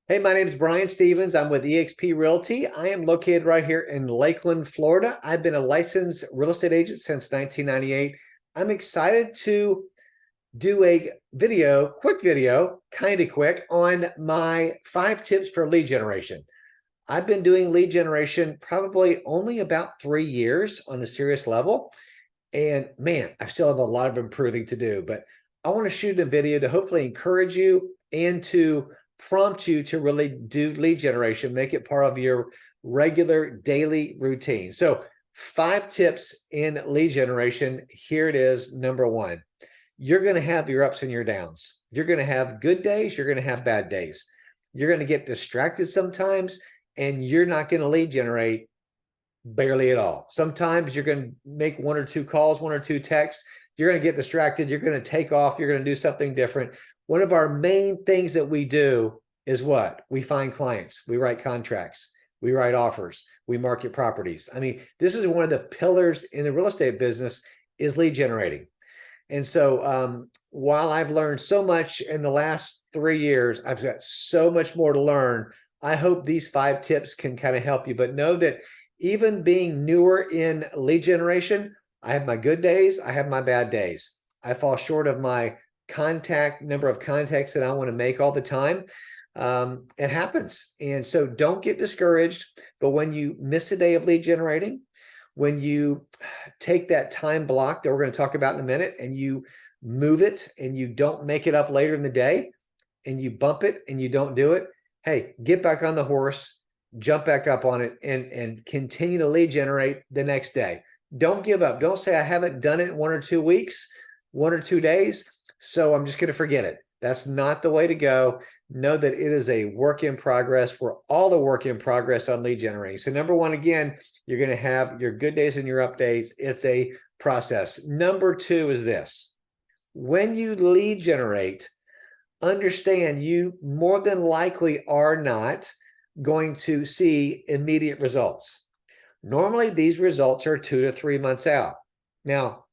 Hey, my name is Brian Stevens. I'm with eXp Realty. I am located right here in Lakeland, Florida. I've been a licensed real estate agent since 1998. I'm excited to do a video, quick video, kind of quick, on my 5 tips for lead generation. I've been doing lead generation probably only about 3 years on a serious level. And man, I still have a lot of improving to do, but I want to shoot a video to hopefully encourage you and to prompt you to really do lead generation, make it part of your regular daily routine. So 5 tips in lead generation. Here it is. Number one, you're going to have your ups and your downs. You're going to have good days. You're going to have bad days. You're going to get distracted sometimes, and you're not going to lead generate barely at all. Sometimes you're going to make 1 or 2 calls, 1 or 2 texts. You're going to get distracted. You're going to take off. You're going to do something different. One of our main things that we do is what? We find clients. We write contracts. We write offers. We market properties. I mean, this is one of the pillars in the real estate business is lead generating. And so while I've learned so much in the last 3 years, I've got so much more to learn. I hope these 5 tips can kind of help you, but know that even being newer in lead generation, I have my good days. I have my bad days. I fall short of my number of contacts that I want to make all the time. It happens. And so don't get discouraged. But when you miss a day of lead generating, when you take that time block that we're going to talk about in a minute and you move it and you don't make it up later in the day and you bump it and you don't do it, hey, get back on the horse, jump back up on it, and continue to lead generate the next day. Don't give up. Don't say, I haven't done it in 1 or 2 weeks, 1 or 2 days, so I'm just going to forget it. That's not the way to go. Know that it is a work in progress. We're all a work in progress on lead generating. So number one, again, you're going to have your good days and your up days. It's a process. Number two is this. When you lead generate, understand you more than likely are not going to see immediate results. Normally, these results are 2 to 3 months out. Now,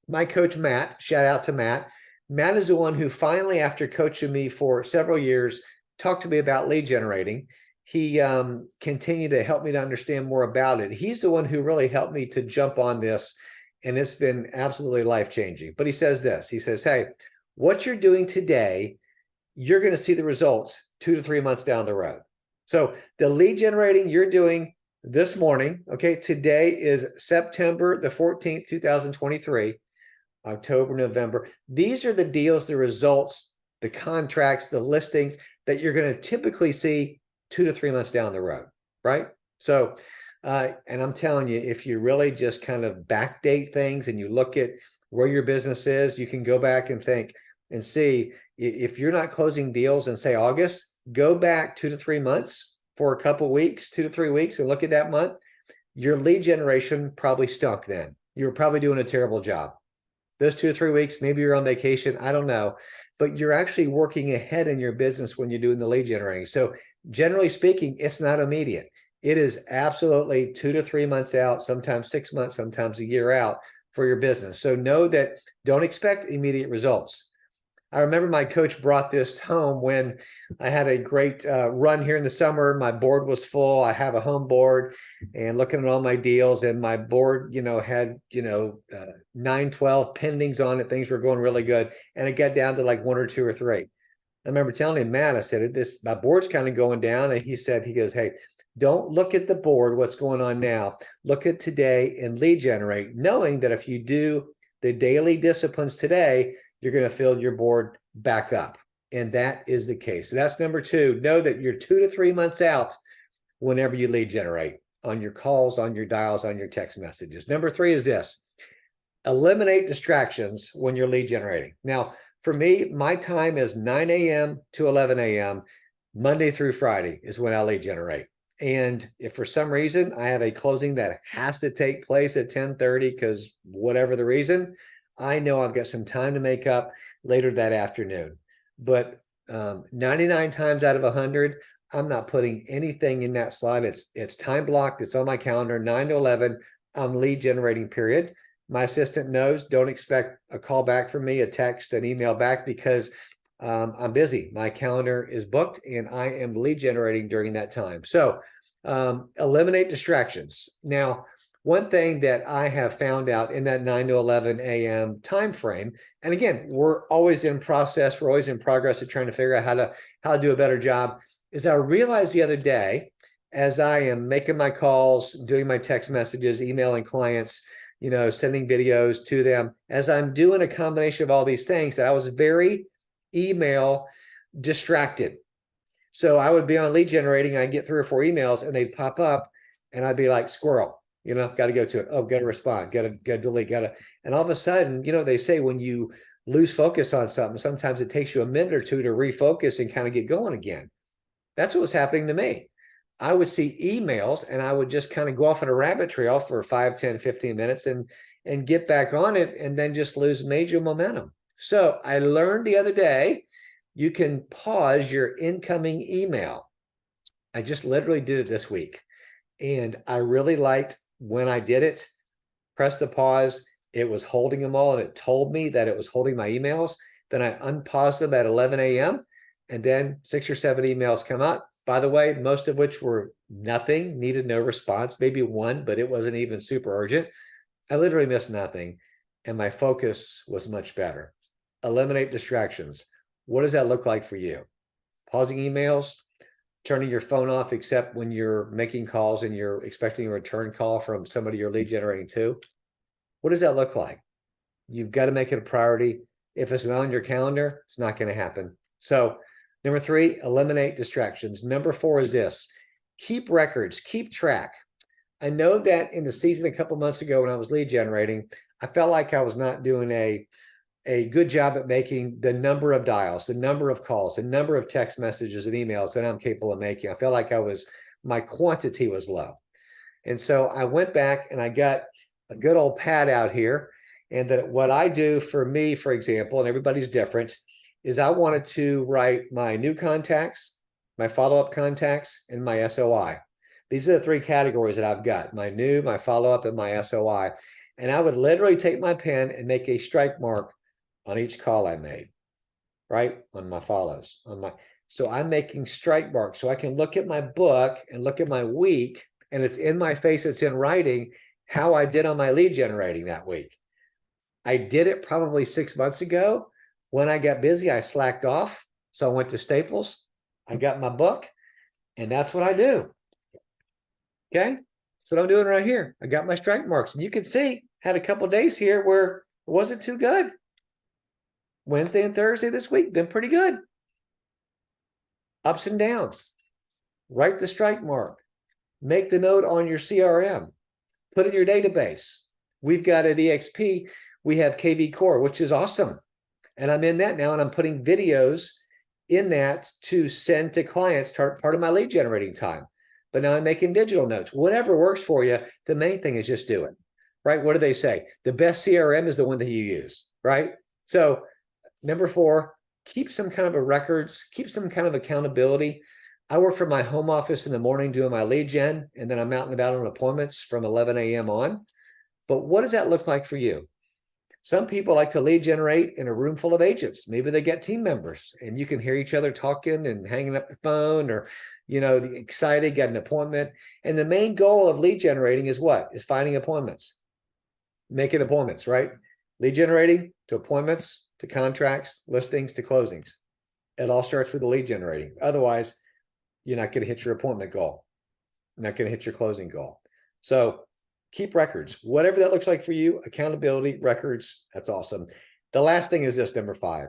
my coach, Matt, shout out to Matt. Matt is the one who finally, after coaching me for several years, talked to me about lead generating. He continued to help me to understand more about it. He's the one who really helped me to jump on this, and it's been absolutely life-changing. But he says this, he says, hey, what you're doing today, you're going to see the results 2 to 3 months down the road. So the lead generating you're doing this morning, okay, today is September the 14th, 2023, October, November. These are the deals, the results, the contracts, the listings that you're going to typically see 2 to 3 months down the road, right? So, and I'm telling you, if you really just kind of backdate things and you look at where your business is, you can go back and think and see if you're not closing deals in, say, August, go back 2 to 3 months for a couple of weeks, 2 to 3 weeks, and look at that month. Your lead generation probably stunk then. You were probably doing a terrible job. Those 2 or 3 weeks, maybe you're on vacation, I don't know, but you're actually working ahead in your business when you're doing the lead generating. So generally speaking, it's not immediate. It is absolutely 2 to 3 months out, sometimes 6 months, sometimes a year out for your business. So know that don't expect immediate results. I remember my coach brought this home when I had a great run here in the summer. My board was full. I have a home board and looking at all my deals, and my board, had, 9, 12 pendings on it. Things were going really good. And it got down to like 1 or 2 or 3. I remember telling him, Matt, I said, my board's kind of going down. And he goes, hey, don't look at the board, what's going on now. Look at today and lead generate, knowing that if you do the daily disciplines today, you're going to fill your board back up. And that is the case. So that's number two. Know that you're 2 to 3 months out whenever you lead generate on your calls, on your dials, on your text messages. Number three is this. Eliminate distractions when you're lead generating. Now, for me, my time is 9 a.m. to 11 a.m. Monday through Friday is when I lead generate. And if for some reason I have a closing that has to take place at 10:30 because whatever the reason, I know I've got some time to make up later that afternoon. But 99 times out of 100, I'm not putting anything in that slot. It's time blocked. It's on my calendar, 9 to 11. I'm lead generating, period. My assistant knows, don't expect a call back from me, a text, an email back, because I'm busy. My calendar is booked and I am lead generating during that time. So eliminate distractions. Now, one thing that I have found out in that 9 to 11 a.m. time frame, and again, we're always in process, we're always in progress of trying to figure out how to do a better job, is I realized the other day, as I am making my calls, doing my text messages, emailing clients, sending videos to them, as I'm doing a combination of all these things, that I was very email distracted. So I would be on lead generating, I'd get 3 or 4 emails and they'd pop up and I'd be like, squirrel, got to go to it. Oh, got to respond, got to delete, and all of a sudden, they say when you lose focus on something, sometimes it takes you a minute or two to refocus and kind of get going again. That's what was happening to me. I would see emails and I would just kind of go off on a rabbit trail for 5, 10, 15 minutes and get back on it and then just lose major momentum. So I learned the other day, you can pause your incoming email. I just literally did it this week. And I really liked when I did it, press the pause, it was holding them all and it told me that it was holding my emails. Then I unpaused them at 11 a.m. and then 6 or 7 emails come out. By the way, most of which were nothing, needed no response, maybe one, but it wasn't even super urgent. I literally missed nothing and my focus was much better. Eliminate distractions. What does that look like for you? Pausing emails, turning your phone off except when you're making calls and you're expecting a return call from somebody you're lead generating to. What does that look like? You've got to make it a priority. If it's not on your calendar, it's not going to happen. So number 3, eliminate distractions. Number 4 is this: keep records, keep track. I know that in the season a couple months ago when I was lead generating, I felt like I was not doing a good job at making the number of dials, the number of calls, the number of text messages and emails that I'm capable of making. I felt like my quantity was low. And so I went back and I got a good old pad out here. And that what I do for me, for example, and everybody's different, is I wanted to write my new contacts, my follow-up contacts, and my SOI. These are the 3 categories that I've got: my new, my follow-up, and my SOI. And I would literally take my pen and make a strike mark on each call I made, right? On my follows, so I'm making strike marks so I can look at my book and look at my week, and it's in my face, it's in writing, how I did on my lead generating that week. I did it probably 6 months ago. When I got busy, I slacked off. So I went to Staples, I got my book, and that's what I do. Okay. That's what I'm doing right here. I got my strike marks, and you can see, had a couple days here where it wasn't too good. Wednesday and Thursday this week been pretty good. Ups and downs. Write the strike mark. Make the note on your CRM. Put it in your database. We've got at EXP, we have KV Core, which is awesome. And I'm in that now, and I'm putting videos in that to send to clients, part of my lead generating time. But now I'm making digital notes. Whatever works for you, the main thing is just do it, right? What do they say? The best CRM is the one that you use, right? So number 4, keep some kind of a records, keep some kind of accountability. I work from my home office in the morning doing my lead gen, and then I'm out and about on appointments from 11 a.m. on. But what does that look like for you? Some people like to lead generate in a room full of agents. Maybe they get team members and you can hear each other talking and hanging up the phone, or, excited, got an appointment. And the main goal of lead generating is what? Is finding appointments, making appointments, right? Lead generating to appointments, to contracts, listings, to closings. It all starts with the lead generating. Otherwise, you're not going to hit your appointment goal. You're not going to hit your closing goal. So keep records, whatever that looks like for you. Accountability, records, that's awesome. The last thing is this, number 5.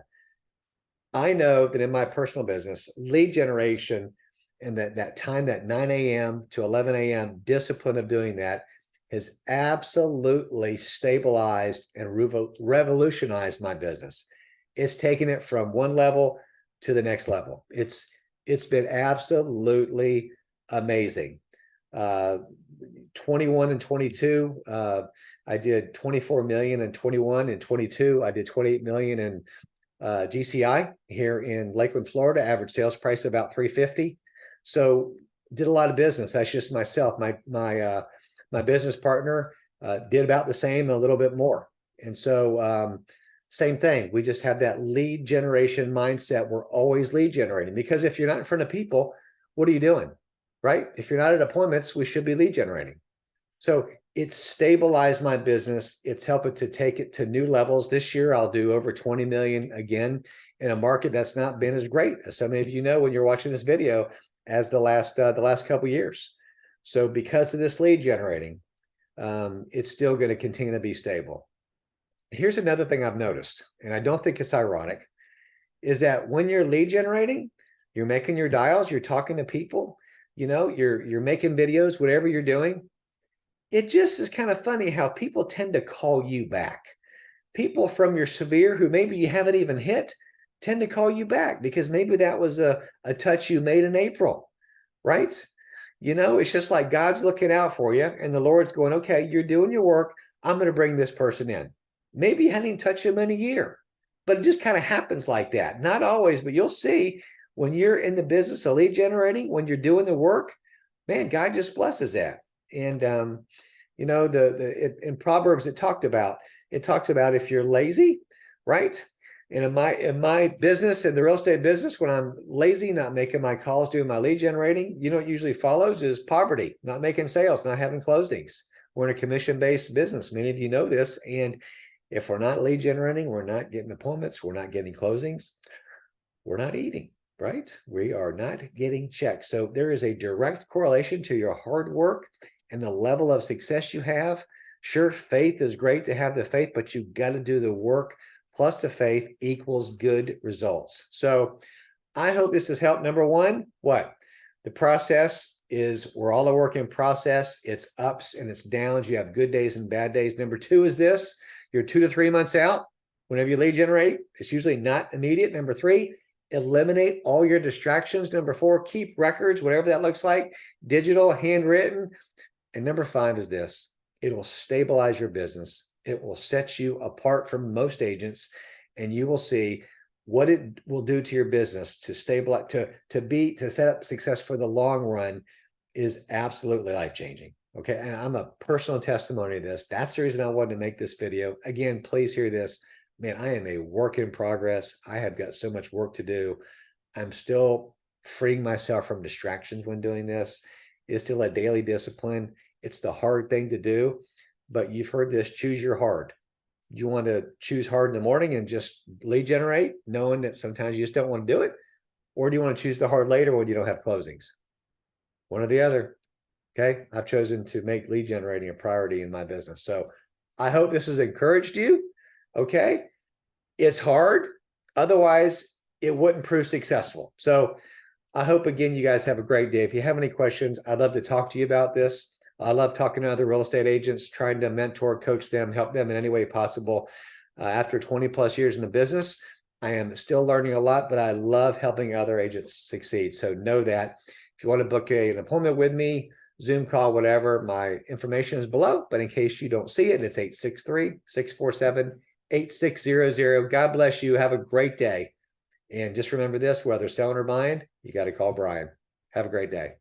I know that in my personal business, lead generation and that time, that 9 a.m. to 11 a.m. discipline of doing that has absolutely stabilized and revolutionized my business. It's taken it from one level to the next level. It's been absolutely amazing. 21 and 22, I did 24 million in 21 and 22. I did 28 million in GCI here in Lakeland, Florida. Average sales price about 350. So did a lot of business. That's just myself. My business partner did about the same, a little bit more. And so Same thing. We just have that lead generation mindset. We're always lead generating, because if you're not in front of people, what are you doing? Right? If you're not at appointments, we should be lead generating. So it's stabilized my business. It's helping to take it to new levels. This year, I'll do over 20 million again in a market that's not been as great as some of you know when you're watching this video as the last couple of years. So because of this lead generating, it's still going to continue to be stable. Here's another thing I've noticed, and I don't think it's ironic, is that when you're lead generating, you're making your dials, you're talking to people, you're making videos, whatever you're doing. It just is kind of funny how people tend to call you back. People from your sphere who maybe you haven't even hit tend to call you back because maybe that was a touch you made in April, right? It's just like God's looking out for you and the Lord's going, okay, you're doing your work. I'm going to bring this person in. Maybe you hadn't even touched them in a year, but it just kind of happens like that. Not always, but you'll see when you're in the business of lead generating, when you're doing the work, man, God just blesses that. And, in Proverbs, it talks about if you're lazy, right? And in my business, in the real estate business, when I'm lazy, not making my calls, doing my lead generating, what usually follows is poverty, not making sales, not having closings. We're in a commission-based business. Many of you know this. And if we're not lead generating, we're not getting appointments, we're not getting closings, we're not eating, right? We are not getting checks. So there is a direct correlation to your hard work and the level of success you have. Sure, faith is great to have the faith, but you've got to do the work. Plus the faith equals good results. So I hope this has helped. Number one, what? The process is, we're all a work in process. It's ups and it's downs. You have good days and bad days. Number two is this: you're 2 to 3 months out. Whenever you lead generate, it's usually not immediate. Number three, eliminate all your distractions. Number four, keep records, whatever that looks like, digital, handwritten. And number five is this: it will stabilize your business. It will set you apart from most agents, and you will see what it will do to your business to stabilize, to set up success for the long run is absolutely life-changing. Okay. And I'm a personal testimony of this. That's the reason I wanted to make this video. Again, please hear this. Man, I am a work in progress. I have got so much work to do. I'm still freeing myself from distractions when doing this. It's still a daily discipline. It's the hard thing to do, but you've heard this: choose your hard. You want to choose hard in the morning and just lead generate, knowing that sometimes you just don't want to do it? Or do you want to choose the hard later when you don't have closings? One or the other. Okay. I've chosen to make lead generating a priority in my business. So I hope this has encouraged you. Okay. It's hard. Otherwise, it wouldn't prove successful. So I hope, again, you guys have a great day. If you have any questions, I'd love to talk to you about this. I love talking to other real estate agents, trying to mentor, coach them, help them in any way possible. After 20 plus years in the business, I am still learning a lot, but I love helping other agents succeed. So know that. If you want to book an appointment with me, Zoom call, whatever, my information is below. But in case you don't see it, it's 863-647-8600. God bless you. Have a great day. And just remember this: whether selling or buying, you got to call Brian. Have a great day.